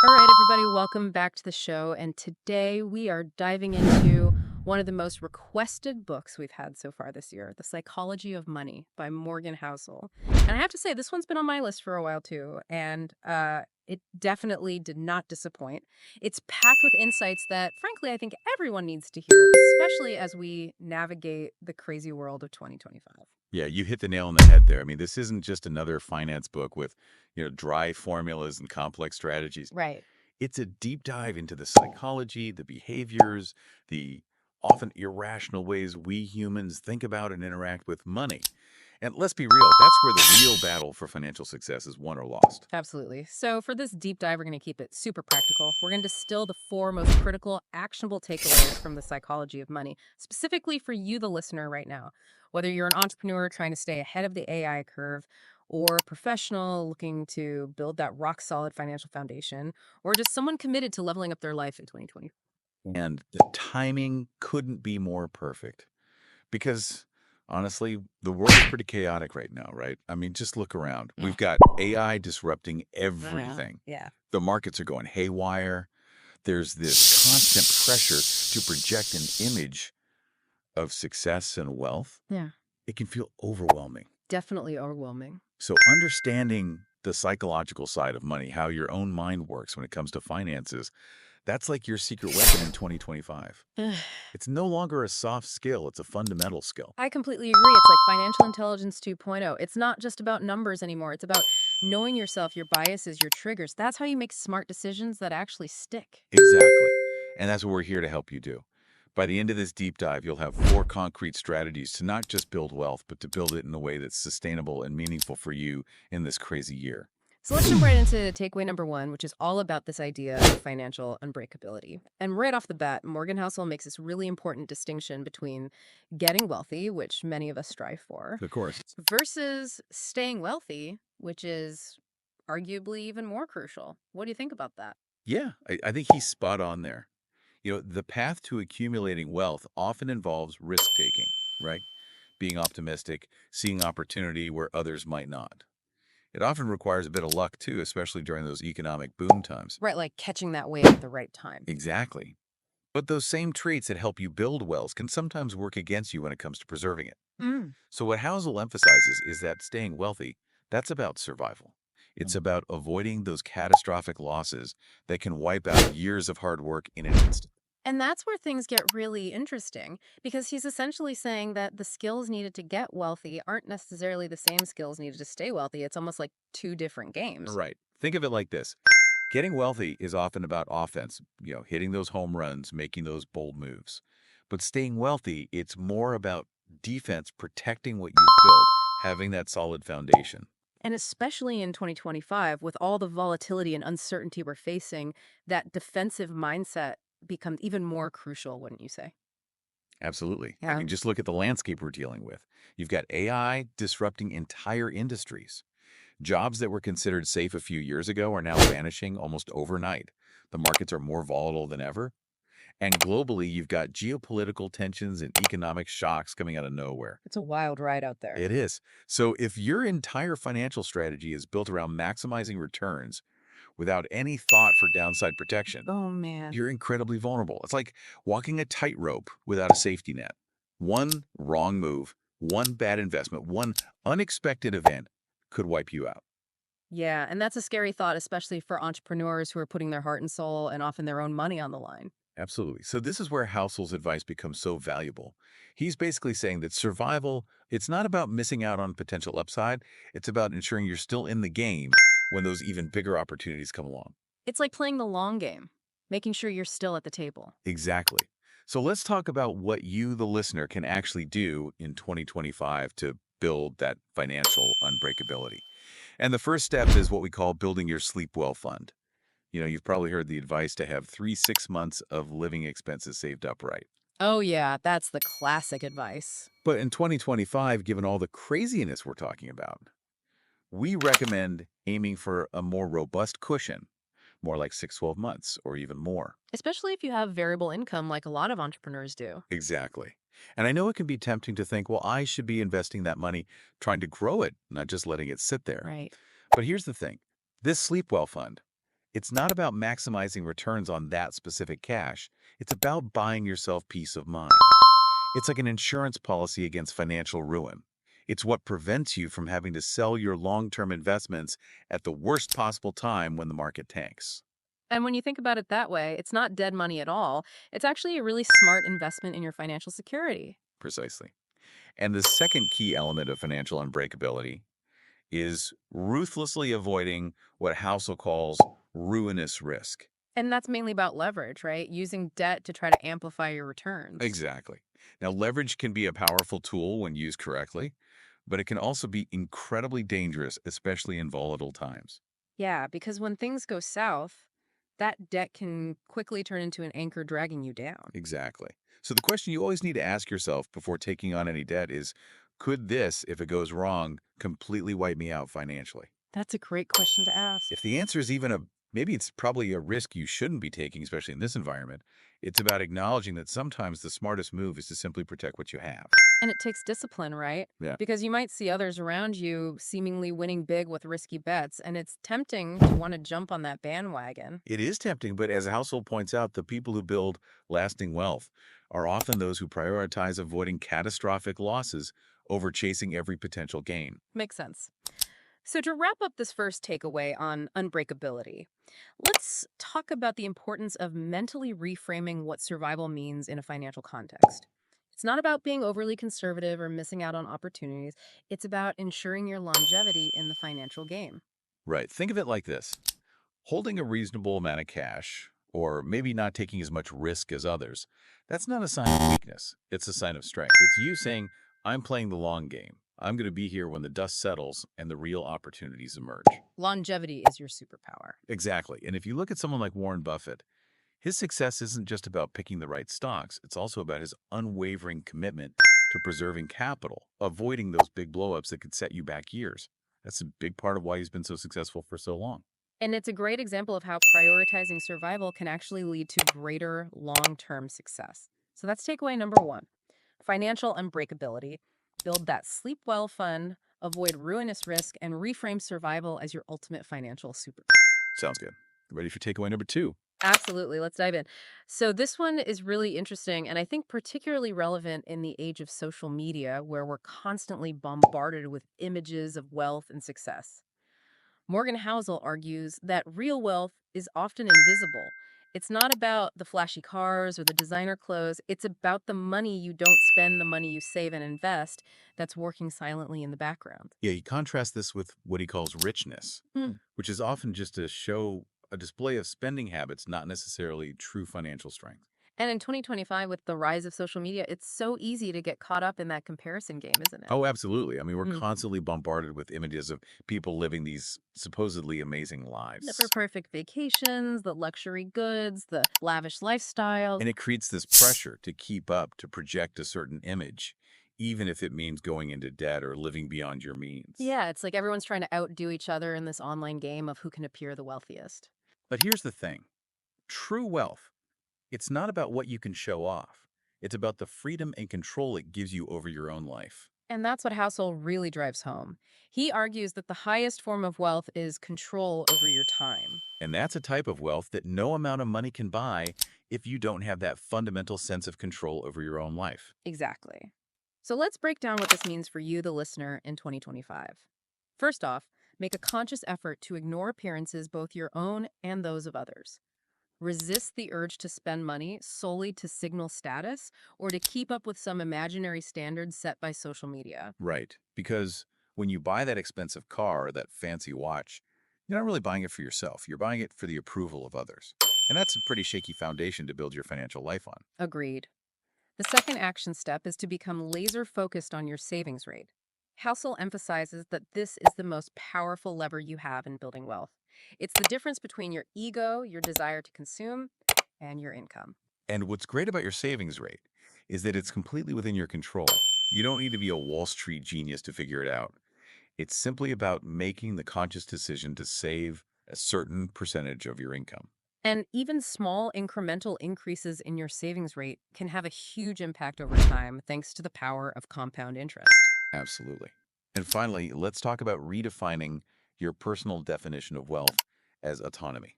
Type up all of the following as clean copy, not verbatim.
All right, everybody, welcome back to the show. And today we are diving into one of the most requested books we've had so far this year, The Psychology of Money by Morgan Housel. And I have to say, this one's been on my list for a while too. And it definitely did not disappoint. It's packed with insights that, frankly, I think everyone needs to hear, especially as we navigate the crazy world of 2025. Yeah, you hit the nail on the head there. I mean, this isn't just another finance book with, dry formulas and complex strategies. Right. It's a deep dive into the psychology, the behaviors, the often irrational ways we humans think about and interact with money. And let's be real, that's where the real battle for financial success is won or lost. Absolutely. So, for this deep dive, we're going to keep it super practical. We're going to distill the four most critical, actionable takeaways from the psychology of money, specifically for you, the listener, right now. Whether you're an entrepreneur trying to stay ahead of the AI curve, or a professional looking to build that rock solid financial foundation, or just someone committed to leveling up their life in 2020. And the timing couldn't be more perfect. Because honestly, the world is pretty chaotic right now, right? I mean, just look around. We've got AI disrupting everything. Yeah. The markets are going haywire. There's this constant pressure to project an image of success and wealth. Yeah. It can feel overwhelming. Definitely overwhelming. So understanding the psychological side of money, how your own mind works when it comes to finances, that's like your secret weapon in 2025. It's no longer a soft skill, it's a fundamental skill. I completely agree. It's like financial intelligence 2.0. It's not just about numbers anymore. It's about knowing yourself, your biases, your triggers. That's how you make smart decisions that actually stick. Exactly. And that's what we're here to help you do. By the end of this deep dive, you'll have 4 concrete strategies to not just build wealth, but to build it in a way that's sustainable and meaningful for you in this crazy year. So let's jump right into takeaway number one, which is all about this idea of financial unbreakability. And right off the bat, Morgan Housel makes this really important distinction between getting wealthy, which many of us strive for, Of course. versus staying wealthy, which is arguably even more crucial. What do you think about that? Yeah, I think he's spot on there. The path to accumulating wealth often involves risk taking, right? Being optimistic, seeing opportunity where others might not. It often requires a bit of luck too, especially during those economic boom times. Right, like catching that wave at the right time. Exactly. But those same traits that help you build wealth can sometimes work against you when it comes to preserving it. Mm. So what Housel emphasizes is that staying wealthy, that's about survival. It's about avoiding those catastrophic losses that can wipe out years of hard work in an instant. And that's where things get really interesting because he's essentially saying that the skills needed to get wealthy aren't necessarily the same skills needed to stay wealthy. It's almost like two different games. Right. Think of it like this. Getting wealthy is often about offense, hitting those home runs, making those bold moves. But staying wealthy, it's more about defense, protecting what you've built, having that solid foundation. And especially in 2025, with all the volatility and uncertainty we're facing, that defensive mindset becomes even more crucial, wouldn't you say? Absolutely. I Yeah. mean, just look at the landscape we're dealing with. You've got AI disrupting entire industries. Jobs that were considered safe a few years ago are now vanishing almost overnight. The markets are more volatile than ever. And globally, you've got geopolitical tensions and economic shocks coming out of nowhere. It's a wild ride out there. It is. So if your entire financial strategy is built around maximizing returns without any thought for downside protection, Oh, man. you're incredibly vulnerable. It's like walking a tightrope without a safety net. One wrong move, one bad investment, one unexpected event could wipe you out. Yeah, and that's a scary thought, especially for entrepreneurs who are putting their heart and soul and often their own money on the line. Absolutely. So this is where Housel's advice becomes so valuable. He's basically saying that survival, it's not about missing out on potential upside. It's about ensuring you're still in the game when those even bigger opportunities come along. It's like playing the long game, making sure you're still at the table. Exactly. So let's talk about what you, the listener, can actually do in 2025 to build that financial unbreakability. And the first step is what we call building your sleep well fund. You've probably heard the advice to have 3 6 months of living expenses saved up right. Oh, yeah, that's the classic advice. But in 2025, given all the craziness we're talking about, we recommend aiming for a more robust cushion, more like 6 12 months or even more. Especially if you have variable income like a lot of entrepreneurs do. Exactly. And I know it can be tempting to think, well, I should be investing that money trying to grow it, not just letting it sit there. Right. But here's the thing. This Sleep Well Fund, It's not about maximizing returns on that specific cash. It's about buying yourself peace of mind. It's like an insurance policy against financial ruin. It's what prevents you from having to sell your long-term investments at the worst possible time when the market tanks. And when you think about it that way, it's not dead money at all. It's actually a really smart investment in your financial security. Precisely. And the second key element of financial unbreakability is ruthlessly avoiding what Housel calls ruinous risk. And that's mainly about leverage, right? Using debt to try to amplify your returns. Exactly. Now, leverage can be a powerful tool when used correctly, but it can also be incredibly dangerous, especially in volatile times. Yeah, because when things go south, that debt can quickly turn into an anchor dragging you down. Exactly. So the question you always need to ask yourself before taking on any debt is, could this, if it goes wrong, completely wipe me out financially? That's a great question to ask. If the answer is even maybe it's probably a risk you shouldn't be taking, especially in this environment, it's about acknowledging that sometimes the smartest move is to simply protect what you have. And it takes discipline, right? Yeah. Because you might see others around you seemingly winning big with risky bets, and it's tempting to want to jump on that bandwagon. It is tempting, but as Housel points out, the people who build lasting wealth are often those who prioritize avoiding catastrophic losses over chasing every potential gain. Makes sense. So, to wrap up this first takeaway on unbreakability, let's talk about the importance of mentally reframing what survival means in a financial context. It's not about being overly conservative or missing out on opportunities. It's about ensuring your longevity in the financial game. Right. Think of it like this. Holding a reasonable amount of cash, or maybe not taking as much risk as others, that's not a sign of weakness. It's a sign of strength. It's you saying, I'm playing the long game. I'm going to be here when the dust settles and the real opportunities emerge. Longevity is your superpower. Exactly. And if you look at someone like Warren Buffett, his success isn't just about picking the right stocks. It's also about his unwavering commitment to preserving capital, avoiding those big blowups that could set you back years. That's a big part of why he's been so successful for so long. And it's a great example of how prioritizing survival can actually lead to greater long term success. So that's takeaway number one: financial unbreakability. Build that sleep well fund, avoid ruinous risk, and reframe survival as your ultimate financial superpower. Sounds good. Ready for takeaway number two? Absolutely. Let's dive in. So, this one is really interesting and I think particularly relevant in the age of social media where we're constantly bombarded with images of wealth and success. Morgan Housel argues that real wealth is often invisible. It's not about the flashy cars or the designer clothes. It's about the money you don't spend, the money you save and invest that's working silently in the background. Yeah, he contrasts this with what he calls richness, Hmm. which is often just a display of spending habits, not necessarily true financial strength. And in 2025, with the rise of social media, it's so easy to get caught up in that comparison game, isn't it? Oh, absolutely. I mean, we're Mm. constantly bombarded with images of people living these supposedly amazing The lives. perfect vacations, the luxury goods, the lavish lifestyles. And it creates this pressure to keep up, to project a certain image, even if it means going into debt or living beyond your means. Yeah, it's like everyone's trying to outdo each other in this online game of who can appear the wealthiest. But here's the thing. True wealth, it's not about what you can show off. It's about the freedom and control it gives you over your own life. And that's what Housel really drives home. He argues that the highest form of wealth is control over your time. And that's a type of wealth that no amount of money can buy if you don't have that fundamental sense of control over your own life. Exactly. So let's break down what this means for you, the listener, in 2025. First off, make a conscious effort to ignore appearances, both your own and those of others. Resist the urge to spend money solely to signal status or to keep up with some imaginary standards set by social media. Right. Because when you buy that expensive car or that fancy watch, you're not really buying it for yourself. You're buying it for the approval of others. And that's a pretty shaky foundation to build your financial life on. Agreed. The second action step is to become laser focused on your savings rate. Housel emphasizes that this is the most powerful lever you have in building wealth. It's the difference between your ego, your desire to consume, and your income. And what's great about your savings rate is that it's completely within your control. You don't need to be a Wall Street genius to figure it out. It's simply about making the conscious decision to save a certain percentage of your income. And even small incremental increases in your savings rate can have a huge impact over time thanks to the power of compound interest. Absolutely. And finally, let's talk about redefining your personal definition of wealth as autonomy.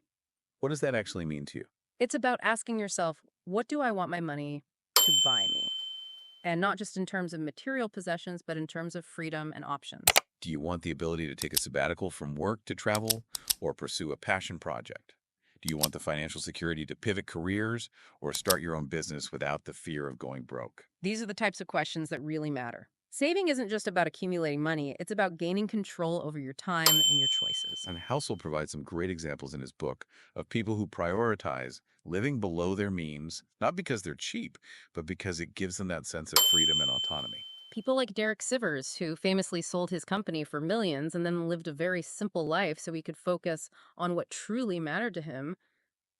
What does that actually mean to you? It's about asking yourself, what do I want my money to buy me? And not just in terms of material possessions, but in terms of freedom and options. Do you want the ability to take a sabbatical from work to travel or pursue a passion project? Do you want the financial security to pivot careers or start your own business without the fear of going broke? These are the types of questions that really matter. Saving isn't just about accumulating money, it's about gaining control over your time and your choices. And Housel provides some great examples in his book of people who prioritize living below their means, not because they're cheap, but because it gives them that sense of freedom and autonomy. People like Derek Sivers, who famously sold his company for millions and then lived a very simple life so he could focus on what truly mattered to him,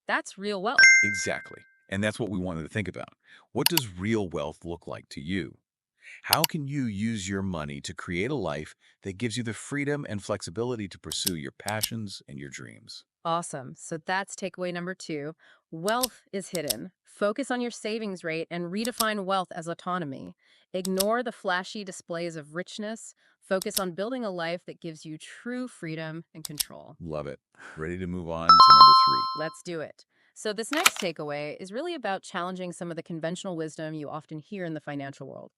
that's real wealth. Exactly. And that's what we wanted to think about. What does real wealth look like to you? How can you use your money to create a life that gives you the freedom and flexibility to pursue your passions and your dreams? Awesome. So that's takeaway number two. Wealth is hidden. Focus on your savings rate and redefine wealth as autonomy. Ignore the flashy displays of richness. Focus on building a life that gives you true freedom and control. Love it. Ready to move on to number three. Let's do it. So, this next takeaway is really about challenging some of the conventional wisdom you often hear in the financial world.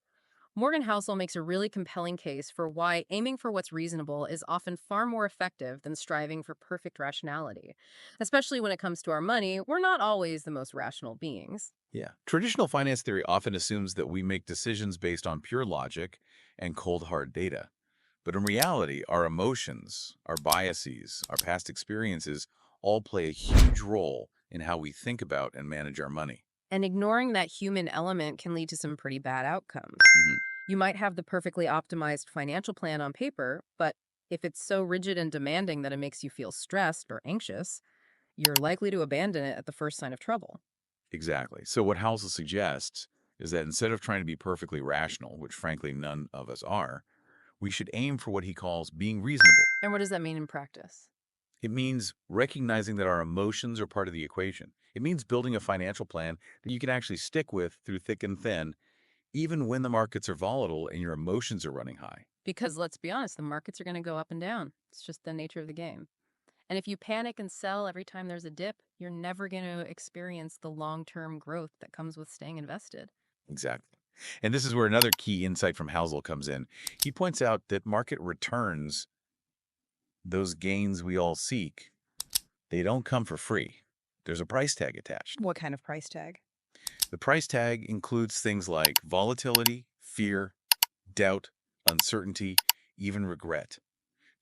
Morgan Housel makes a really compelling case for why aiming for what's reasonable is often far more effective than striving for perfect rationality. Especially when it comes to our money, we're not always the most rational beings. Yeah. Traditional finance theory often assumes that we make decisions based on pure logic and cold hard data. But in reality, our emotions, our biases, our past experiences all play a huge role in how we think about and manage our money. And ignoring that human element can lead to some pretty bad outcomes. Mhm. You might have the perfectly optimized financial plan on paper, but if it's so rigid and demanding that it makes you feel stressed or anxious, you're likely to abandon it at the first sign of trouble. Exactly. So what Housel suggests is that instead of trying to be perfectly rational, which frankly none of us are, we should aim for what he calls being reasonable. And what does that mean in practice? It means recognizing that our emotions are part of the equation. It means building a financial plan that you can actually stick with through thick and thin, even when the markets are volatile and your emotions are running high. Because let's be honest, the markets are going to go up and down. It's just the nature of the game. And if you panic and sell every time there's a dip, you're never going to experience the long term growth that comes with staying invested. Exactly. And this is where another key insight from Housel comes in. He points out that market returns, those gains we all seek, they don't come for free. There's a price tag attached. What kind of price tag? The price tag includes things like volatility, fear, doubt, uncertainty, even regret.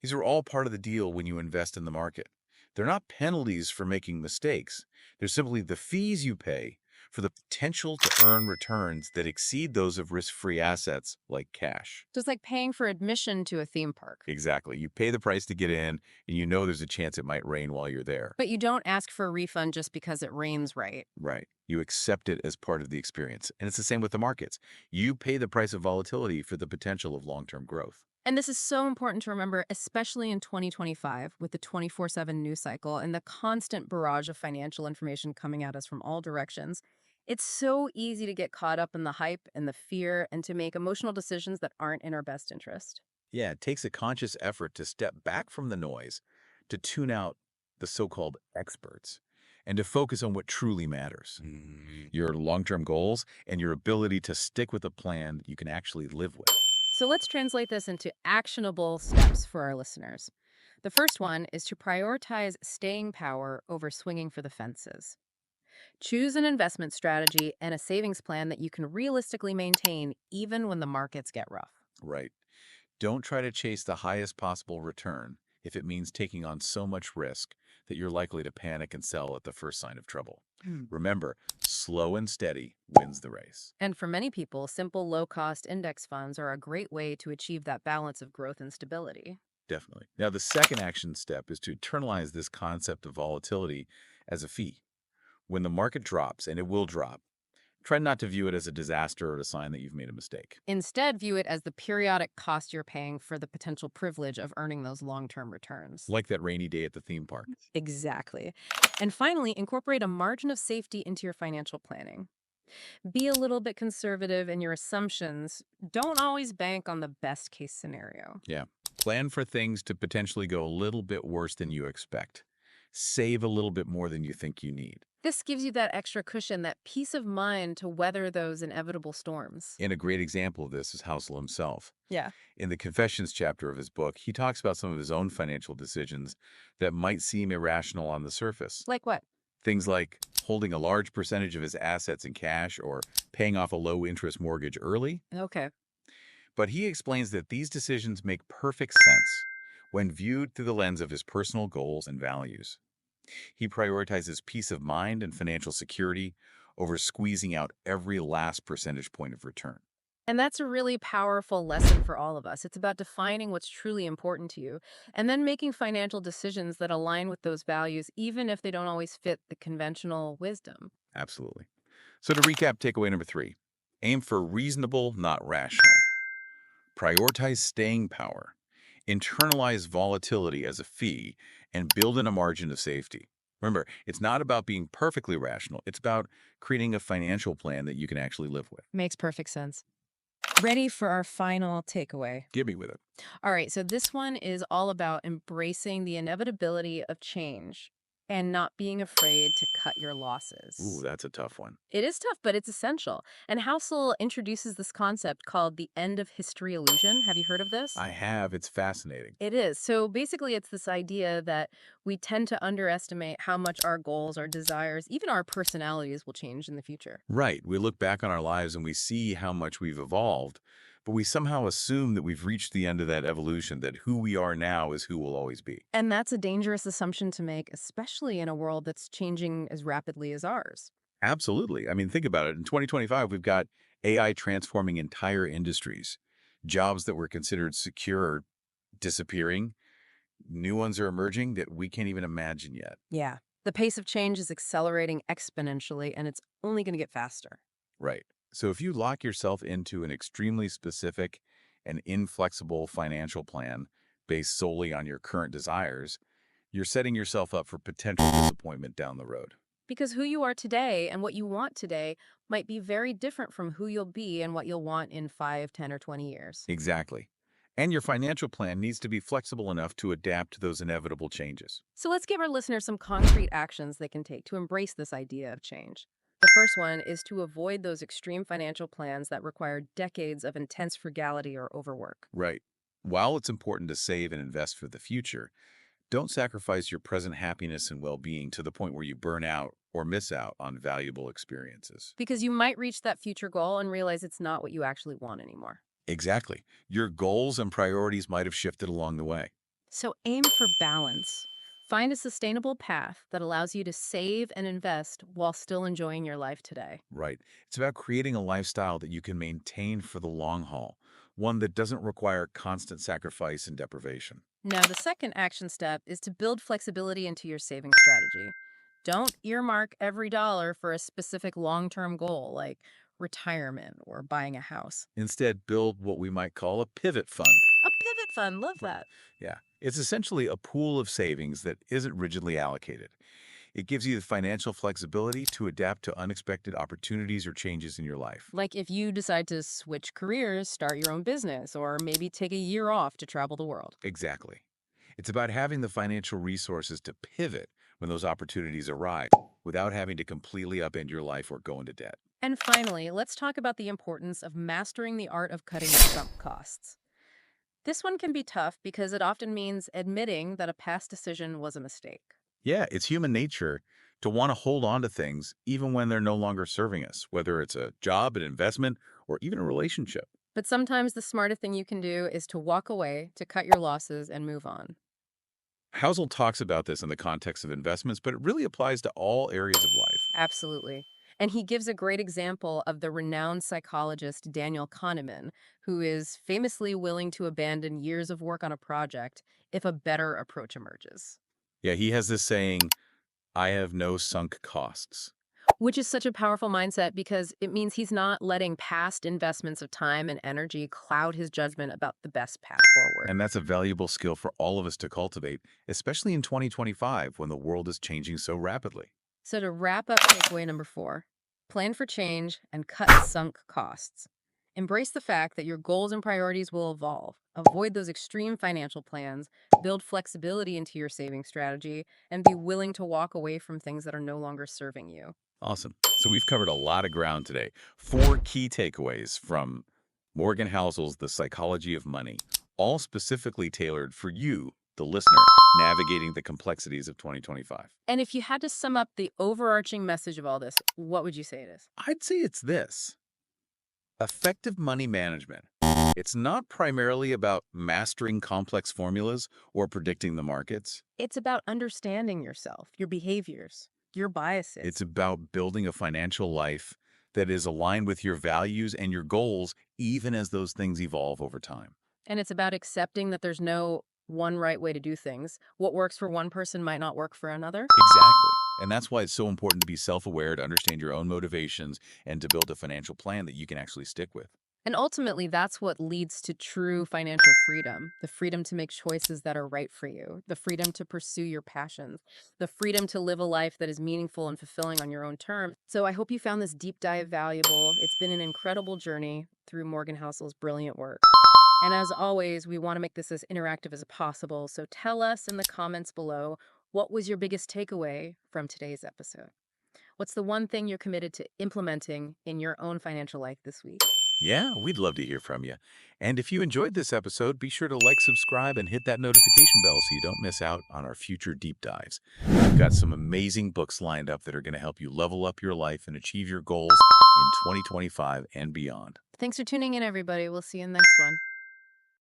These are all part of the deal when you invest in the market. They're not penalties for making mistakes. They're simply the fees you pay for the potential to earn returns that exceed those of risk-free assets like cash. Just like paying for admission to a theme park. Exactly. You pay the price to get in, and you know there's a chance it might rain while you're there. But you don't ask for a refund just because it rains right. Right. You accept it as part of the experience. And it's the same with the markets. You pay the price of volatility for the potential of long-term growth. And this is so important to remember, especially in 2025 with the 24/7 news cycle and the constant barrage of financial information coming at us from all directions. It's so easy to get caught up in the hype and the fear and to make emotional decisions that aren't in our best interest. Yeah, it takes a conscious effort to step back from the noise, to tune out the so-called experts, and to focus on what truly matters. Your long-term goals and your ability to stick with a plan that you can actually live with. So let's translate this into actionable steps for our listeners. The first one is to prioritize staying power over swinging for the fences. Choose an investment strategy and a savings plan that you can realistically maintain even when the markets get rough. Right. Don't try to chase the highest possible return if it means taking on so much risk that you're likely to panic and sell at the first sign of trouble. Remember, slow and steady wins the race. And for many people, simple low cost index funds are a great way to achieve that balance of growth and stability. Definitely. Now, the second action step is to internalize this concept of volatility as a fee. When the market drops, and it will drop, try not to view it as a disaster or a sign that you've made a mistake. Instead, view it as the periodic cost you're paying for the potential privilege of earning those long term returns. Like that rainy day at the theme park. Exactly. And finally, incorporate a margin of safety into your financial planning. Be a little bit conservative in your assumptions. Don't always bank on the best case scenario. Yeah. Plan for things to potentially go a little bit worse than you expect. Save a little bit more than you think you need. This gives you that extra cushion, that peace of mind to weather those inevitable storms. And a great example of this is Housel himself. Yeah. In the Confessions chapter of his book, he talks about some of his own financial decisions that might seem irrational on the surface. Like what? Things like holding a large percentage of his assets in cash or paying off a low-interest mortgage early. Okay. But he explains that these decisions make perfect sense when viewed through the lens of his personal goals and values. He prioritizes peace of mind and financial security over squeezing out every last percentage point of return. And that's a really powerful lesson for all of us. It's about defining what's truly important to you and then making financial decisions that align with those values, even if they don't always fit the conventional wisdom. Absolutely. So to recap, takeaway number 3, aim for reasonable, not rational. Prioritize staying power. Internalize volatility as a fee and build in a margin of safety. Remember, it's not about being perfectly rational. It's about creating a financial plan that you can actually live with. Makes perfect sense. Ready for our final takeaway. Give me with it. All right, so this one is all about embracing the inevitability of change and not being afraid to cut your Ooh, losses. that's a tough one. It is tough, but it's essential. And Housel introduces this concept called the end of history illusion. Have you heard of this? I have. It's fascinating. It is. So basically, it's this idea that we tend to underestimate how much our goals, our desires, even our personalities will change in the future. Right. We look back on our lives and we see how much we've evolved, but we somehow assume that we've reached the end of that evolution, that who we are now is who we'll always be. And that's a dangerous assumption to make, especially in a world that's changing as rapidly as ours. Absolutely. I mean, think about it. In 2025, we've got AI transforming entire industries. Jobs that were considered secure are disappearing. New ones are emerging that we can't even imagine yet. Yeah. The pace of change is accelerating exponentially, and it's only going to get faster. Right. So if you lock yourself into an extremely specific and inflexible financial plan based solely on your current desires, you're setting yourself up for potential disappointment down the road. Because who you are today and what you want today might be very different from who you'll be and what you'll want in 5, 10, or 20 years. Exactly. And your financial plan needs to be flexible enough to adapt to those inevitable changes. So let's give our listeners some concrete actions they can take to embrace this idea of change. The first one is to avoid those extreme financial plans that require decades of intense frugality or overwork. Right. While it's important to save and invest for the future, don't sacrifice your present happiness and well-being to the point where you burn out or miss out on valuable experiences. Because you might reach that future goal and realize it's not what you actually want anymore. Exactly. Your goals and priorities might have shifted along the way. So aim for balance. Find a sustainable path that allows you to save and invest while still enjoying your life today. Right. It's about creating a lifestyle that you can maintain for the long haul, one that doesn't require constant sacrifice and deprivation. Now, the second action step is to build flexibility into your saving strategy. Don't earmark every dollar for a specific long-term goal like retirement or buying a house. Instead, build what we might call a pivot fund. A pivot fund, love Right. that. Yeah. It's essentially a pool of savings that isn't rigidly allocated. It gives you the financial flexibility to adapt to unexpected opportunities or changes in your life. Like if you decide to switch careers, start your own business, or maybe take a year off to travel the world. Exactly. It's about having the financial resources to pivot when those opportunities arise without having to completely upend your life or go into debt. And finally, let's talk about the importance of mastering the art of cutting sunk costs. This one can be tough because it often means admitting that a past decision was a mistake. Yeah, it's human nature to want to hold on to things even when they're no longer serving us, whether it's a job, an investment, or even a relationship. But sometimes the smartest thing you can do is to walk away, to cut your losses, and move on. Housel talks about this in the context of investments, but it really applies to all areas of life. Absolutely. And he gives a great example of the renowned psychologist Daniel Kahneman, who is famously willing to abandon years of work on a project if a better approach emerges. Yeah, he has this saying, I have no sunk costs. Which is such a powerful mindset because it means he's not letting past investments of time and energy cloud his judgment about the best path forward. And that's a valuable skill for all of us to cultivate, especially in 2025 when the world is changing so rapidly. So to wrap up takeaway number 4, plan for change and cut sunk costs. Embrace the fact that your goals and priorities will evolve. Avoid those extreme financial plans, build flexibility into your saving strategy, and be willing to walk away from things that are no longer serving you. Awesome. So we've covered a lot of ground today. Four key takeaways from Morgan Housel's The Psychology of Money, all specifically tailored for you, the listener, navigating the complexities of 2025. And if you had to sum up the overarching message of all this, what would you say it is? I'd say it's this: effective money management. It's not primarily about mastering complex formulas or predicting the markets. It's about understanding yourself, your behaviors, your It's biases. about building a financial life that is aligned with your values and your goals, even as those things evolve over time. And it's about accepting that there's no one right way to do things. What works for one person might not work for another. Exactly. And that's why it's so important to be self-aware, to understand your own motivations, and to build a financial plan that you can actually stick with. And ultimately, that's what leads to true financial freedom, the freedom to make choices that are right for you, the freedom to pursue your passions, the freedom to live a life that is meaningful and fulfilling on your own terms. So I hope you found this deep dive valuable. It's been an incredible journey through Morgan Housel's brilliant work. And as always, we want to make this as interactive as possible. So tell us in the comments below, what was your biggest takeaway from today's episode? What's the one thing you're committed to implementing in your own financial life this week? Yeah, we'd love to hear from you. And if you enjoyed this episode, be sure to like, subscribe, and hit that notification bell so you don't miss out on our future deep dives. We've got some amazing books lined up that are going to help you level up your life and achieve your goals in 2025 and beyond. Thanks for tuning in, everybody. We'll see you in the next one.